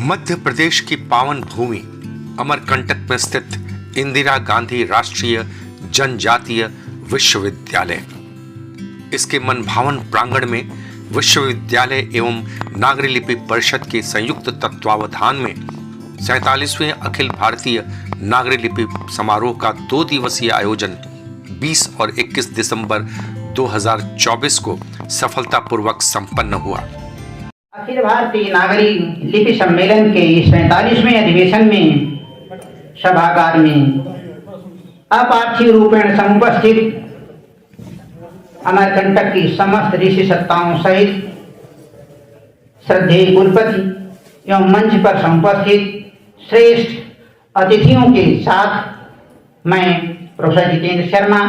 मध्य प्रदेश की पावन भूमि अमरकंटक में स्थित इंदिरा गांधी राष्ट्रीय जनजातीय विश्वविद्यालय, इसके मनभावन प्रांगण में विश्वविद्यालय एवं नागरी लिपि परिषद के संयुक्त तत्वावधान में 47वें अखिल भारतीय नागरी लिपि समारोह का 2 दिवसीय आयोजन 20 और 21 दिसंबर 2024 को सफलतापूर्वक संपन्न हुआ। अखिल भारतीय नागरी लिपि सम्मेलन के 47वें अधिवेशन में सभागार में अपार्थिव रूपेण समुपस्थित अमरकंटक की समस्त ऋषि सत्ताओं सहित श्रद्धेय कुलपति एवं मंच पर समुपस्थित श्रेष्ठ अतिथियों के साथ मैं प्रोफेसर जितेंद्र शर्मा,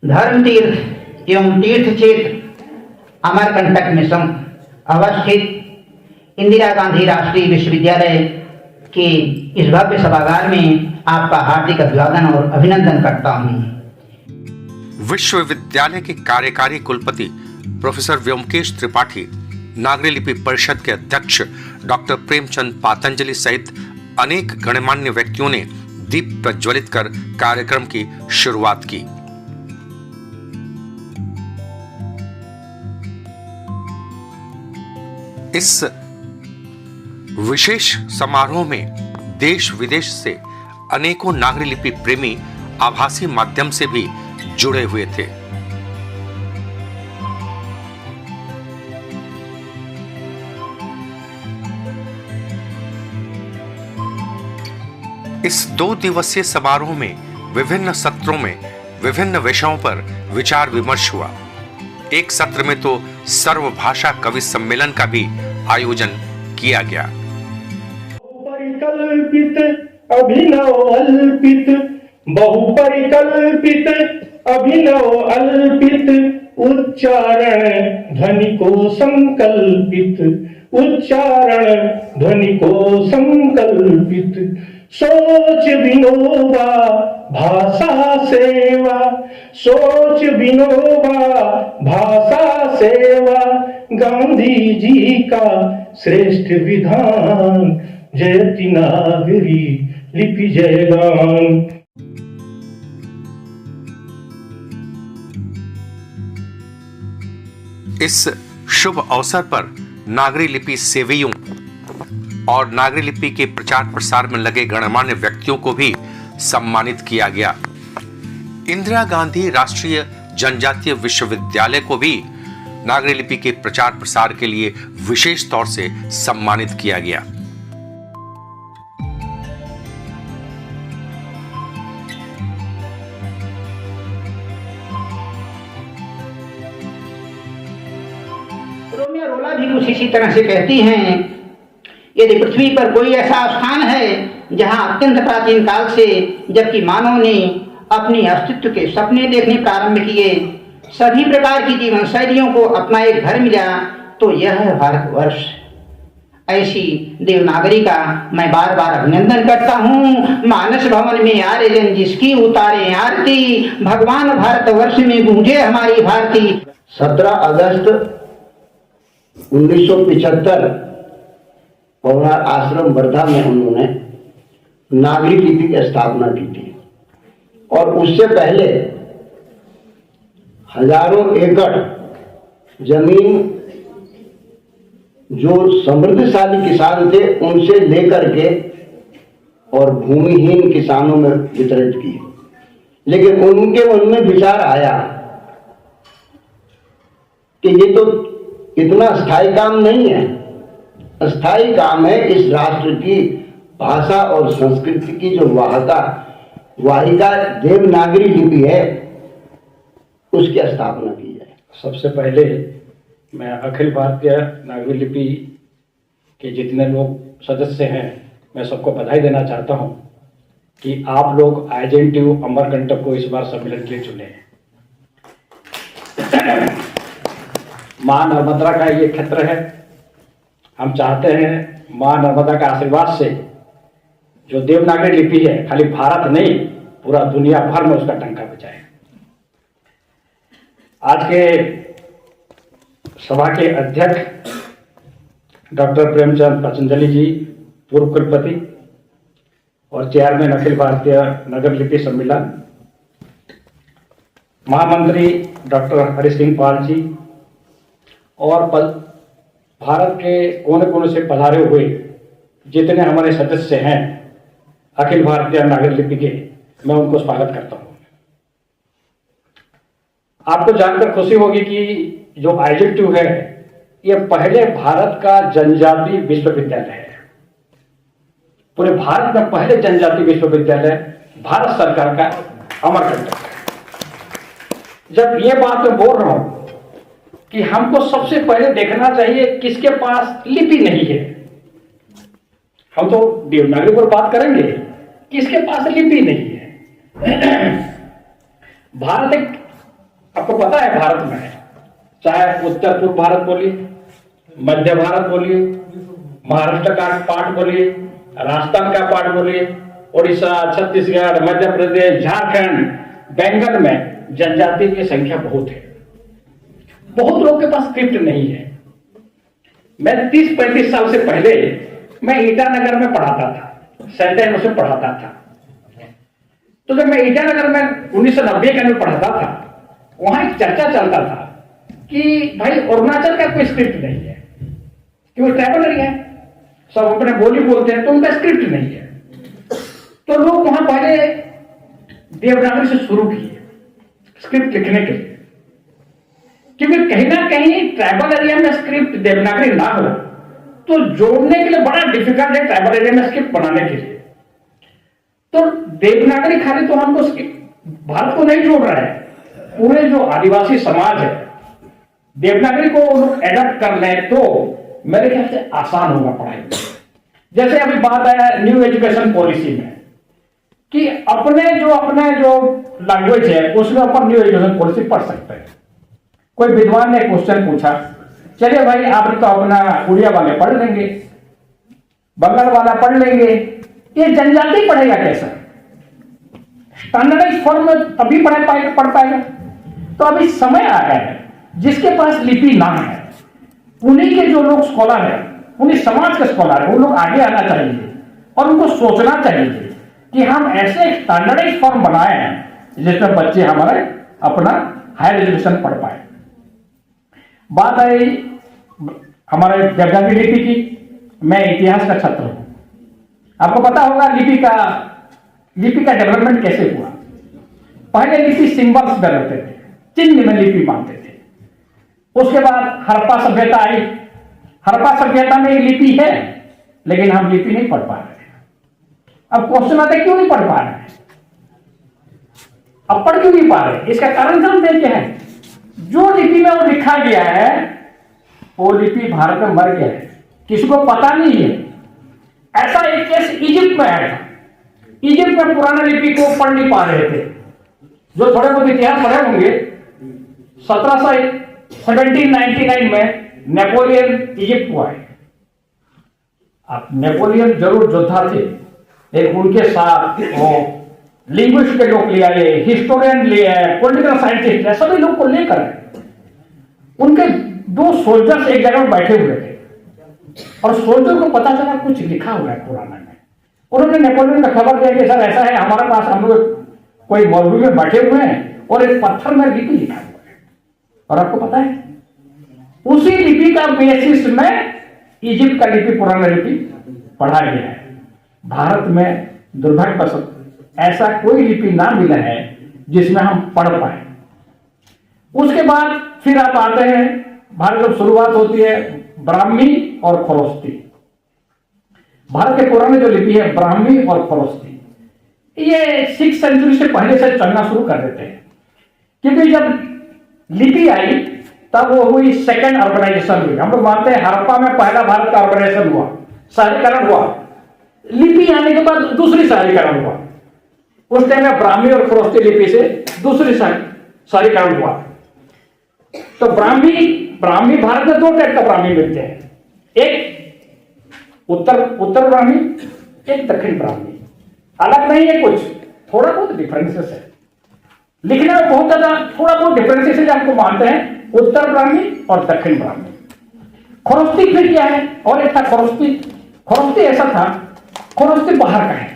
धर्म तीर्थ एवं तीर्थ क्षेत्र अमरकंटक में अवस्थित इंदिरा गांधी राष्ट्रीय विश्वविद्यालय के इस भव्य सभागार में आपका हार्दिक अभिवादन और अभिनंदन करता हूं। विश्वविद्यालय के कार्यकारी कुलपति प्रोफेसर व्योमकेश त्रिपाठी, नागरी लिपि परिषद के अध्यक्ष डॉक्टर प्रेमचंद पातंजलि सहित अनेक गणमान्य व्यक्तियों ने दीप प्रज्वलित कर कार्यक्रम की शुरुआत की। इस विशेष समारोह में देश विदेश से अनेकों नागरी लिपि प्रेमी आभासी माध्यम से भी जुड़े हुए थे। इस 2 दिवसीय समारोह में विभिन्न सत्रों में विभिन्न विषयों पर विचार विमर्श हुआ। एक सत्र में तो सर्वभाषा कवि सम्मेलन का भी आयोजन किया गया। बहुपरिकल्पित अभिनव अल्पित, बहुपरिकल्पित अभिनव अल्पित, उच्चारण ध्वनि को संकल्पित, उच्चारण ध्वनि को संकल्पित, सोच विनोबा भाषा सेवा, सोच विनोबा भाषा सेवा, गांधी जी का श्रेष्ठ विधान, जयति नागरी लिपि जयगान। इस शुभ अवसर पर नागरी लिपि सेवैयों और नागरी लिपि के प्रचार प्रसार में लगे गणमान्य व्यक्तियों को भी सम्मानित किया गया। इंदिरा गांधी राष्ट्रीय जनजातीय विश्वविद्यालय को भी नागरी लिपि के प्रचार प्रसार के लिए विशेष तौर से सम्मानित किया गया। रोमियो रोला भी कुछ इसी तरह से कहती हैं, यदि पृथ्वी पर कोई ऐसा स्थान है जहां अत्यंत प्राचीन काल से, जबकि मानव ने अपने अस्तित्व के सपने देखने प्रारंभ किए, सभी प्रकार की जीवन शैलियों को अपना एक घर मिला, तो यह है भारतवर्ष। ऐसी देवनागरी का मैं बार बार अभिनंदन करता हूँ। मानस भवन में आर्यजन जिसकी उतारे आरती, भगवान भारतवर्ष में गूंजे हमारी भारती। 17 अगस्त 1975 पौरार आश्रम वर्धा में उन्होंने नागरी लिपि की स्थापना की थी, और उससे पहले हजारों एकड़ जमीन जो समृद्धशाली किसान थे उनसे लेकर के और भूमिहीन किसानों में वितरित की। लेकिन उनके मन में विचार आया कि ये तो इतना स्थायी काम नहीं है, स्थायी काम है इस राष्ट्र की भाषा और संस्कृति की जो वाहिका देवनागरी लिपि है, उसकी स्थापना की जाए। सबसे पहले मैं अखिल भारतीय नागरी लिपि के जितने लोग सदस्य हैं, मैं सबको बधाई देना चाहता हूं कि आप लोग आईजेएनटीयू अमरकंटक को इस बार सम्मेलन के लिए चुने हैं। मां नर्मदा का ये क्षेत्र है। हम चाहते हैं मां नर्मदा का आशीर्वाद से जो देवनागरी लिपि है, खाली भारत नहीं पूरा दुनिया भर में उसका डंका बजाए। आज के सभा के अध्यक्ष डॉक्टर प्रेमचंद पतंजलि जी, पूर्व कुलपति और चेयरमैन अखिल भारतीय नगर लिपि सम्मेलन, महामंत्री डॉक्टर हरि सिंह पाल जी और भारत के कोने कोने से पधारे हुए जितने हमारे सदस्य हैं अखिल भारतीय नागर लिपि के, मैं उनको स्वागत करता हूं। आपको जानकर खुशी होगी कि जो IJTU है ये पहले भारत का जनजाति विश्वविद्यालय है। पूरे भारत में पहले जनजाति विश्वविद्यालय भारत सरकार का अमरकंटक है। जब ये बात मैं बोल रहा हूं कि हमको सबसे पहले देखना चाहिए किसके पास लिपि नहीं है। हम तो देवनागरी पर बात करेंगे, किसके पास लिपि नहीं है। भारत एक, आपको पता है भारत में चाहे उत्तर पूर्व भारत बोलिए, मध्य भारत बोलिए, महाराष्ट्र का पार्ट बोलिए, राजस्थान का पार्ट बोलिए, उड़ीसा, छत्तीसगढ़, मध्य प्रदेश, झारखंड, बंगाल में जनजाति की संख्या बहुत है। बहुत लोग के पास स्क्रिप्ट नहीं है। मैं 30-35 साल से पहले मैं ईटानगर में पढ़ाता था, सेंटर में पढ़ाता था। तो जब मैं ईटानगर में 1990 के अंदर पढ़ाता था, वहां एक चर्चा चलता था कि भाई अरुणाचल का कोई स्क्रिप्ट नहीं है, कि वो ट्राइबल एरिया है, सब अपने बोली बोलते हैं, तो उनका स्क्रिप्ट नहीं है। तो लोग वहां पहले देवनागरी से शुरू किए स्क्रिप्ट लिखने के लिए, क्योंकि कहीं ना कहीं ट्राइबल एरिया में स्क्रिप्ट देवनागरी ना हो तो जोड़ने के लिए बड़ा डिफिकल्ट है ट्राइबल एरिया में स्क्रिप्ट बनाने के लिए। तो देवनागरी खाली तो हमको भारत को नहीं जोड़ रहा है, पूरे जो आदिवासी समाज है देवनागरी को लोग एडप्ट कर लें तो मेरे ख्याल से आसान होगा पढ़ाई। जैसे अभी बात आया न्यू एजुकेशन पॉलिसी में कि अपने जो लैंग्वेज है उसमें अपन न्यू एजुकेशन पॉलिसी पढ़ सकते हैं। कोई विद्वान ने क्वेश्चन पूछा, चलिए भाई आप तो अपना उड़िया वाले पढ़ लेंगे, बंगाल वाला पढ़ लेंगे, ये जनजाति पढ़ेगा कैसा? स्टैंडर्डाइज फॉर्म में तभी पढ़ पाएगा। तो अभी समय आ गया है जिसके पास लिपि ना है, उन्हीं के जो लोग स्कॉलर है, उन्हीं समाज के स्कॉलर है, वो लोग आगे आना चाहिए और उनको सोचना चाहिए कि हम ऐसे स्टैंडर्डाइज फॉर्म बनाए हैं जिसमें बच्चे हमारे अपना हायर एजुकेशन पढ़ पाए। बात आई हमारे देवनागरी लिपि की। मैं इतिहास का छात्र हूं, आपको पता होगा लिपि का डेवलपमेंट कैसे हुआ। पहले लिपि सिंबल्स बनाते थे, चिन्ह में लिपि मानते थे। उसके बाद हड़प्पा सभ्यता आई। हड़प्पा सभ्यता में लिपि है लेकिन हम लिपि नहीं पढ़ पा रहे। अब क्वेश्चन आता है क्यों नहीं पढ़ पा रहे? अब पढ़ क्यों नहीं पा रहे? इसका कारण जानते क्या है? जो लिपि में वो लिखा गया है वो लिपि भारत में मर गया है, किसी को पता नहीं है। ऐसा एक केस इजिप्ट में आया था। इजिप्ट में पुराना लिपि को पढ़ नहीं पा रहे थे। जो थोड़े बहुत इतिहास पढ़े होंगे, 1799 में नेपोलियन इजिप्ट को आए। अब नेपोलियन जरूर योद्धा थे, लेकिन उनके साथ वो लिंग्विस्ट के लोग ले आए, हिस्टोरियन ले आए, पॉलिटिकल साइंटिस्ट, सभी लोग को लेकर उनके 2 सोल्जर्स एक जगह में बैठे हुए थे और सोल्जर को पता चला कुछ लिखा हुआ है पुराना में। उन्होंने नेपोलियन को खबर दिया कि सर ऐसा है, हमारे पास हम लोग कोई मौलवी में बैठे हुए हैं और एक पत्थर में लिपि लिखा हुआ है। और आपको पता है उसी लिपि का बेसिस में इजिप्ट का लिपि, पुराना लिपि पढ़ा गया है। भारत में दुर्भाग्यवश ऐसा कोई लिपि ना मिला है जिसमें हम पढ़ पाए। उसके बाद फिर आप आते हैं, भारत जब शुरुआत होती है ब्राह्मी और खरोष्टी। भारत के पुराने जो लिपि है ब्राह्मी और खरोष्टी, ये 6th सेंचुरी से पहले से चलना शुरू कर देते हैं, क्योंकि जब लिपि आई तब वो हुई सेकेंड अर्बनाइजेशन हुई। हम लोग मानते हैं हड़प्पा में पहला भारत का अर्बनाइजेशन हुआ, शहरीकरण हुआ। लिपि आने के बाद दूसरी शहरीकरण हुआ। उस टाइम में ब्राह्मी और खरोष्टी लिपि से दूसरी शहरीकरण हुआ। तो ब्राह्मी भारत में 2 टाइप का ब्राह्मी मिलते हैं, एक उत्तर ब्राह्मी, एक दक्षिण ब्राह्मी। अलग नहीं है कुछ, थोड़ा बहुत डिफरेंसेस है, लिखने में बहुत ज्यादा थोड़ा बहुत डिफरेंसेस है। आपको मानते हैं उत्तर ब्राह्मी और दक्षिण ब्राह्मी। खरोस्ती फिर क्या है? और एक था खरोस्ती। खरोस्ती ऐसा था, खरोस्ती बाहर का है,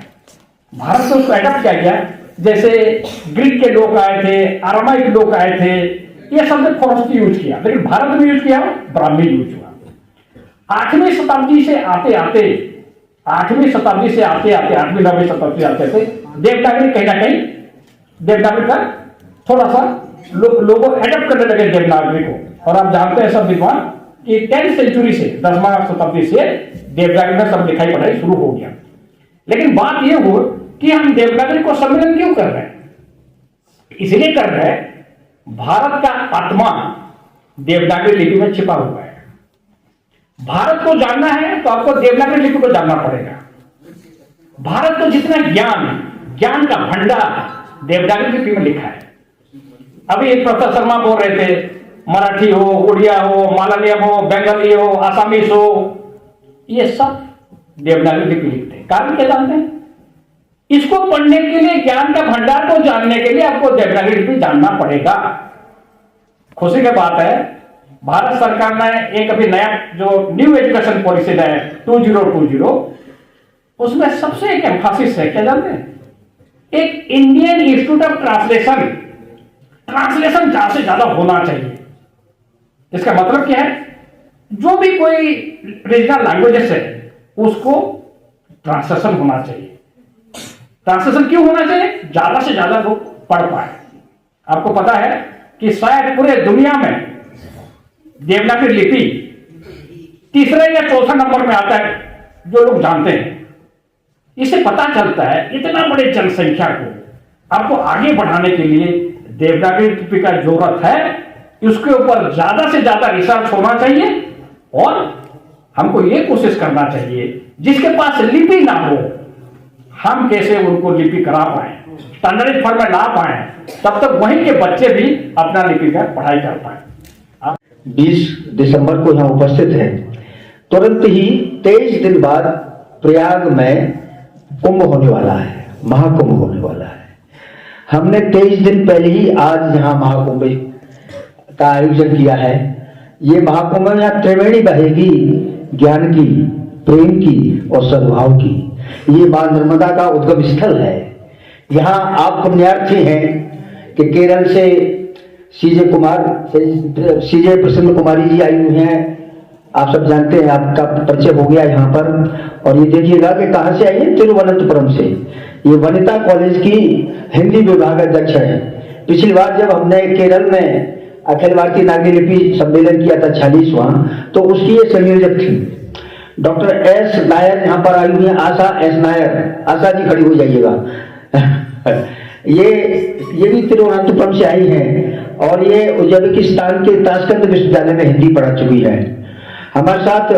भारत से उसको एडप्ट किया गया। जैसे ग्रीक के लोग आए थे, अरामाइक लोग आए थे, ये शब्द खरोस्ती यूज किया, लेकिन भारत में यूज किया, ब्राह्मी यूज हुआ। 8वीं शताब्दी से आते आते 8वीं नवीं शताब्दी आते थे देवनागरी कहीं ना कहीं, देवनागरी का थोड़ा सा लोगों एडप्ट करने लगे देवनागरी को। और आप जानते हैं सब विद्वान कि 10th सेंचुरी से 10वीं शताब्दी से देवनागरी में सब लिखाई पढ़ाई शुरू हो गया। लेकिन बात यह हो कि हम देवनागरी को सम्मेलन क्यों कर रहे हैं? इसलिए कर रहे हैं, भारत का आत्मा देवनागरी लिपि में छिपा हुआ है। भारत को जानना है तो आपको देवनागरी लिपि को जानना पड़ेगा। भारत को जितना ज्ञान का भंडार देवनागरी लिपि में लिखा है। अभी एक प्रोफेसर शर्मा बोल रहे थे, मराठी हो, उड़िया हो, मलयालम हो, बंगाली हो, आसामीज हो, ये सब देवनागरी लिपि लिखते हैं। कारण क्या जानते हैं? इसको पढ़ने के लिए, ज्ञान का भंडार को जानने के लिए आपको देवनागरी लिपि जानना पड़ेगा। खुशी की बात है, भारत सरकार ने एक अभी नया जो न्यू एजुकेशन पॉलिसी है 2020, उसमें सबसे एक एम्फासिस है, क्या जानते हैं? एक इंडियन इंस्टीट्यूट ऑफ ट्रांसलेशन ज्यादा से ज्यादा होना चाहिए। इसका मतलब क्या है? जो भी कोई रीजनल लैंग्वेजेस है उसको ट्रांसलेशन होना चाहिए। ट्रांसलेशन क्यों होना चाहिए? ज्यादा से ज्यादा लोग पढ़ पाए। आपको पता है कि शायद पूरे दुनिया में देवनागरी लिपि तीसरे या चौथा नंबर में आता है जो लोग जानते हैं। इससे पता चलता है इतना बड़े जनसंख्या को आपको आगे बढ़ाने के लिए देवनागरी लिपि का जरूरत है। इसके ऊपर ज्यादा से ज्यादा रिसर्च होना चाहिए और हमको यह कोशिश करना चाहिए, जिसके पास लिपि ना हो हम कैसे उनको लिपि करा पाए, स्टैंडर्ड फॉर्म में ला पाए, तब तक वहीं के बच्चे भी अपना लिपि में पढ़ाई कर पाए। 20 दिसंबर को यहाँ उपस्थित हैं। तुरंत ही 23 दिन बाद प्रयाग में कुंभ होने वाला है, महाकुंभ होने वाला है। हमने 23 दिन पहले ही आज यहाँ महाकुंभ का आयोजन किया है। ये महाकुंभ में यहाँ त्रिवेणी बहेगी, ज्ञान की, प्रेम की और सद्भाव की। ये मां नर्मदा का उद्गम स्थल है। यहाँ आप पुण्यार्थी हैं कि केरल से सीजे प्रसन्न कुमारी जी आई हुई हैं। आप सब जानते हैं, आपका परिचय हो गया यहाँ पर। और ये देखिएगा कि कहाँ से आई है, तिरुवनंतपुरम से। ये वनिता कॉलेज की हिंदी विभाग अध्यक्ष है। पिछली बार जब हमने केरल में अखिल भारतीय नागरी लिपि सम्मेलन किया था 46वां, तो उसकी ये संयोजक थी। डॉक्टर एस नायर यहाँ पर आई हुई है, आशा एस नायर। आशा जी खड़ी हो जाइएगा। ये भी तिरुवनंतपुरम से आई हैं और ये उज्बेकिस्तान के ताशकंद विश्वविद्यालय में हिंदी पढ़ा चुकी है। हमारे साथ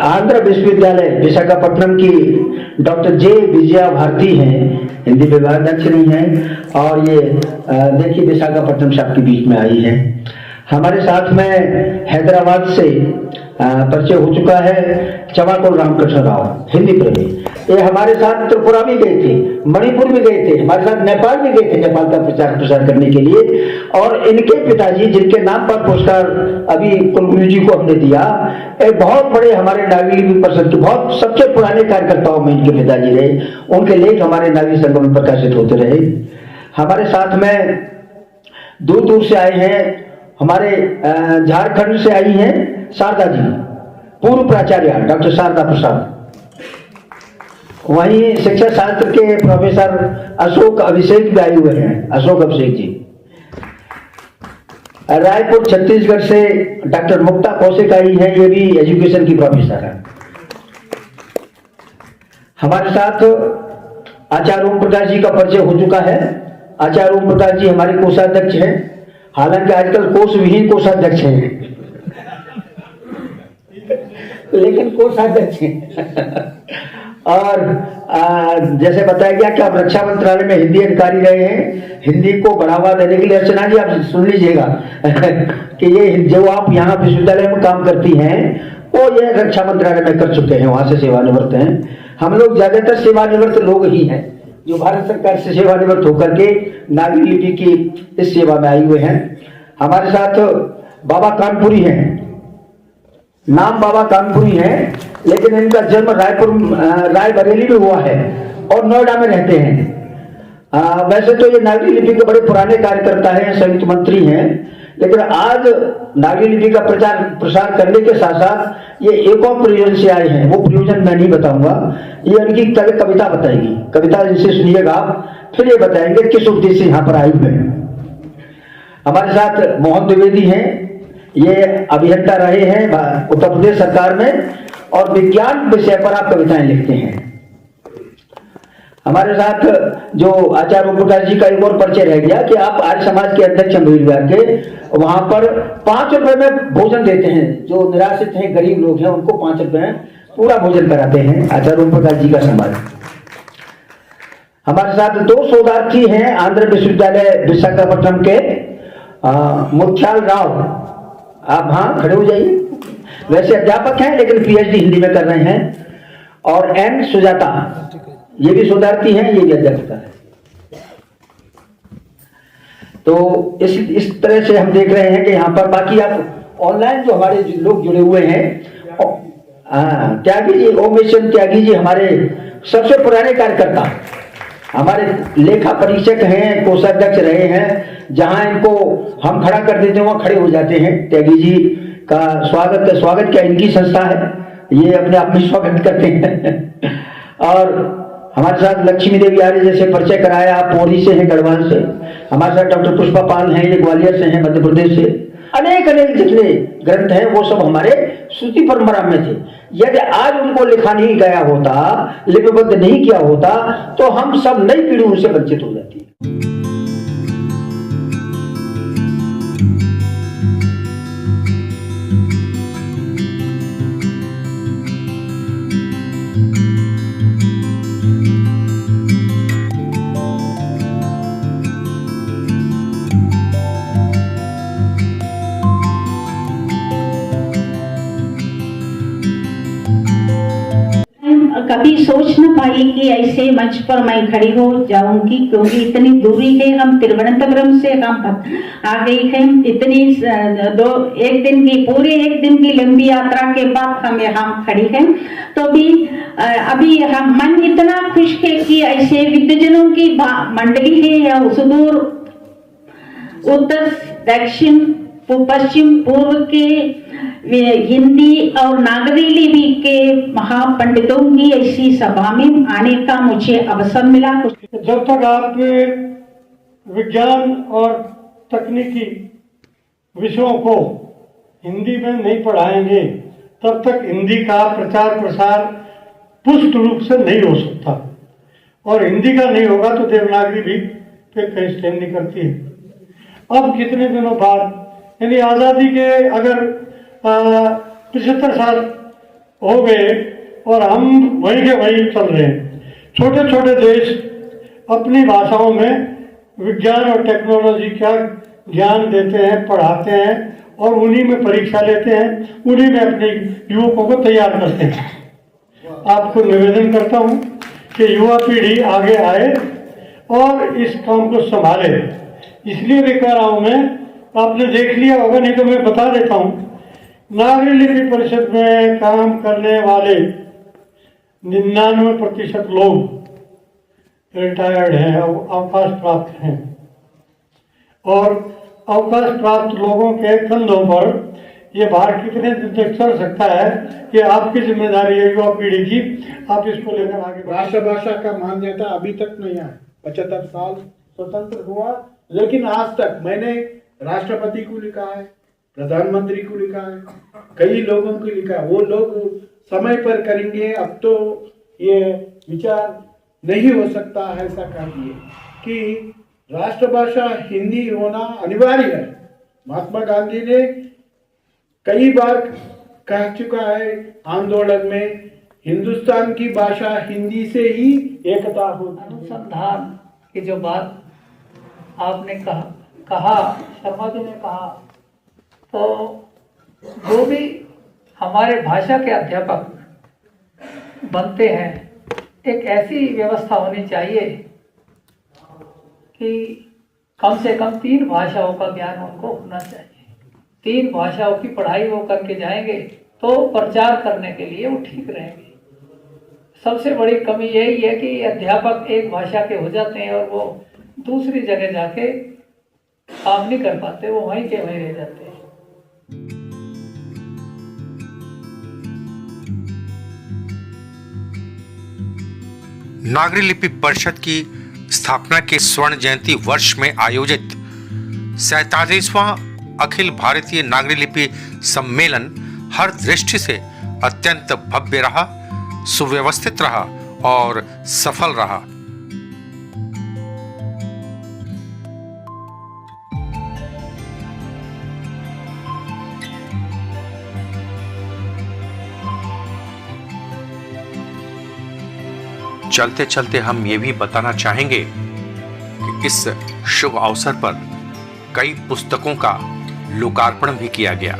आंध्र विश्वविद्यालय विशाखापट्टनम की डॉक्टर जे विजया भारती हैं, हिंदी विभाग अध्यक्ष नहीं है। और ये देखिए विशाखापट्टनम से आपके बीच में आई है। हमारे साथ में हैदराबाद से परिचय हो चुका है चमाकोल रामकृष्ण राव, हिंदी प्रेमी। ये हमारे साथ त्रिपुरा भी गए थे, मणिपुर भी गए थे, हमारे साथ नेपाल भी गए थे, नेपाल का प्रचार करने के लिए। और इनके पिताजी, जिनके नाम पर पुरस्कार अभी कुलगुरु जी को हमने दिया, एक बहुत बड़े हमारे नागरी लिपि परिषद के बहुत सबसे पुराने कार्यकर्ताओं में इनके पिताजी रहे। उनके लेख हमारे नागरी संगम में प्रकाशित होते रहे। हमारे साथ में दूर दूर से आए हैं, हमारे झारखंड से आई हैं शारदा जी, पूर्व प्राचार्य डॉक्टर शारदा प्रसाद। वहीं शिक्षा शास्त्र के प्रोफेसर अशोक अभिषेक भी आए हुए हैं, अशोक अभिषेक जी। रायपुर छत्तीसगढ़ से डॉक्टर मुक्ता कौशिक आई है, ये भी एजुकेशन की प्रोफेसर है। हमारे साथ आचार्य ओम प्रकाश जी का परिचय हो चुका है। आचार्य ओम प्रकाश जी हमारे कोषाध्यक्ष हैं, हालांकि आजकल कोष विहीन कोषाध्यक्ष हैं लेकिन कोषाध्यक्ष हैं। और जैसे बताया गया कि आप रक्षा मंत्रालय में हिंदी अधिकारी रहे हैं। हिंदी को बढ़ावा देने के लिए अर्चना जी आप सुन लीजिएगा कि ये जो आप यहाँ विश्वविद्यालय में काम करती हैं वो ये रक्षा मंत्रालय में कर चुके हैं, वहां से सेवानिवृत्त हैं। हम लोग ज्यादातर सेवानिवृत्त लोग ही हैं जो भारत सरकार से सेवानिवृत्त होकर के नागरी लिपि की इस सेवा में आए हुए हैं। हमारे साथ बाबा कानपुरी हैं, नाम बाबा कानपुरी है, लेकिन इनका जन्म रायबरेली में हुआ है और नोएडा में रहते हैं। वैसे तो ये नागरी लिपि के बड़े पुराने कार्यकर्ता हैं, संयुक्त मंत्री हैं, लेकिन आज नागरी लिपि का प्रचार प्रसार करने के साथ साथ ये एक और प्रयोजन से आए हैं। वो प्रयोजन मैं नहीं बताऊंगा, ये उनकी कविता बताएगी। कविता जिसे सुनिएगा आप, फिर ये बताएंगे किस उद्देश्य से यहाँ पर आए हुए हैं। हमारे साथ मोहन द्विवेदी हैं, ये अभियंता रहे हैं उत्तर प्रदेश सरकार में और विज्ञान विषय पर आप कविताएं लिखते हैं। हमारे साथ जो आचार्य ओम प्रकाश जी का एक और परिचय रह गया कि आप आर्य समाज के अध्यक्ष अमरीशविहार के, वहां पर 5 रुपए में भोजन देते हैं। जो निराश्रित हैं, गरीब लोग हैं, उनको 5 रुपए में पूरा भोजन कराते हैं आचार्य ओम प्रकाश जी का समाज। हमारे साथ 2 शोधार्थी हैं आंध्र विश्वविद्यालय विशाखापट्टनम के, मुख्याल राव, आप हाँ खड़े हो जाइए। वैसे अध्यापक हैं लेकिन पीएचडी हिंदी में कर रहे हैं। और एन सुजाता, ये भी शोधार्थी हैं, ये भी अध्यापिका है। तो इस तरह से हम देख रहे हैं कि यहाँ पर बाकी आप ऑनलाइन जो हमारे लोग जुड़े हुए हैं, त्यागी जी, ओमेशन त्यागी जी हमारे सबसे पुराने कार्यकर्ता, हमारे लेखा परीक्षक हैं, कोषाध्यक्ष रहे हैं। जहां इनको हम खड़ा कर देते हैं वहां खड़े हो जाते हैं। त्यागी जी का स्वागत क्या इनकी संस्था है, ये अपने आप में स्वागत करते हैं। और हमारे साथ लक्ष्मी देवी आर्य जैसे परिचय कराया, आप पौड़ी से हैं, गढ़वाल से। हमारे साथ डॉक्टर पुष्पा पाल हैं, ये ग्वालियर से हैं, मध्य प्रदेश से। अनेक जितने ग्रंथ हैं वो सब हमारे श्रुति परंपरा में थे। यदि आज उनको लिखा नहीं गया होता, लिपिबद्ध नहीं किया होता, तो हम सब नई पीढ़ी उनसे वंचित हो जाती। कभी सोच न पाई कि ऐसे मंच पर मैं खड़ी हो जाऊंगी, क्योंकि इतनी दूरी है। हम तिरुवनंतपुरम से हम आ गई हैं, इतनी पूरे एक दिन की लंबी यात्रा के बाद हम यहाँ खड़ी हैं। तो भी अभी हम मन इतना खुश है कि ऐसे विद्वजनों की मंडली है, या सुदूर उत्तर दक्षिण पश्चिम पूर्व के हिंदी और नागरी लिपि के महापंडितों की ऐसी सभा में आने का मुझे अवसर मिला। जब तक आप विज्ञान और तकनीकी विषयों को हिंदी में नहीं पढ़ाएंगे, तब तक हिंदी का प्रचार प्रसार पुष्ट रूप से नहीं हो सकता। और हिंदी का नहीं होगा तो देवनागरी भी फिर कहीं स्टैंड नहीं करती है। अब कितने दिनों बाद, यानी आज़ादी के अगर 75 साल हो गए और हम वहीं के वहीं चल रहे हैं। छोटे छोटे देश अपनी भाषाओं में विज्ञान और टेक्नोलॉजी का ज्ञान देते हैं, पढ़ाते हैं और उन्हीं में परीक्षा लेते हैं, उन्हीं में अपने युवकों को तैयार करते हैं। आपको निवेदन करता हूं कि युवा पीढ़ी आगे आए और इस काम को संभाले। इसलिए भी कह रहा हूं मैं, आपने देख लिया होगा, नहीं तो मैं बता देता हूं। नागरी लिपि परिषद में काम करने वाले 99% लोग रिटायर्ड हैं, अवकाश प्राप्त हैं। और अवकाश प्राप्त लोगों के कंधों पर ये भार कितने दिन तक चल सकता है, कि आपकी जिम्मेदारी है युवा पीढ़ी की, आप इसको लेकर आगे। राष्ट्रभाषा का मान्यता अभी तक नहीं आया। 75 साल स्वतंत्र हुआ, लेकिन आज तक मैंने राष्ट्रपति को लिखा है, प्रधानमंत्री को लिखा है, कई लोगों को लिखा है। वो लोग समय पर करेंगे। अब तो ये विचार नहीं हो सकता है ऐसा कहिए कि राष्ट्रभाषा हिंदी होना अनिवार्य है। महात्मा गांधी ने कई बार कह चुका है आंदोलन में, हिंदुस्तान की भाषा हिंदी से ही एकता होती है। अनुसंधान की जो बात आपने कहा शर्मा जी ने कहा, तो जो भी हमारे भाषा के अध्यापक बनते हैं, एक ऐसी व्यवस्था होनी चाहिए कि कम से कम 3 भाषाओं का ज्ञान उनको होना चाहिए। 3 भाषाओं की पढ़ाई वो करके जाएंगे तो प्रचार करने के लिए वो ठीक रहेंगे। सबसे बड़ी कमी यही है कि अध्यापक एक भाषा के हो जाते हैं और वो दूसरी जगह जाके काम नहीं कर पाते, वो वहीं के वहीं रह जाते हैं। नागरी लिपि परिषद की स्थापना के स्वर्ण जयंती वर्ष में आयोजित 47वां अखिल भारतीय नागरी लिपि सम्मेलन हर दृष्टि से अत्यंत भव्य रहा, सुव्यवस्थित रहा और सफल रहा। चलते चलते हम ये भी बताना चाहेंगे कि इस शुभ अवसर पर कई पुस्तकों का लोकार्पण भी किया गया।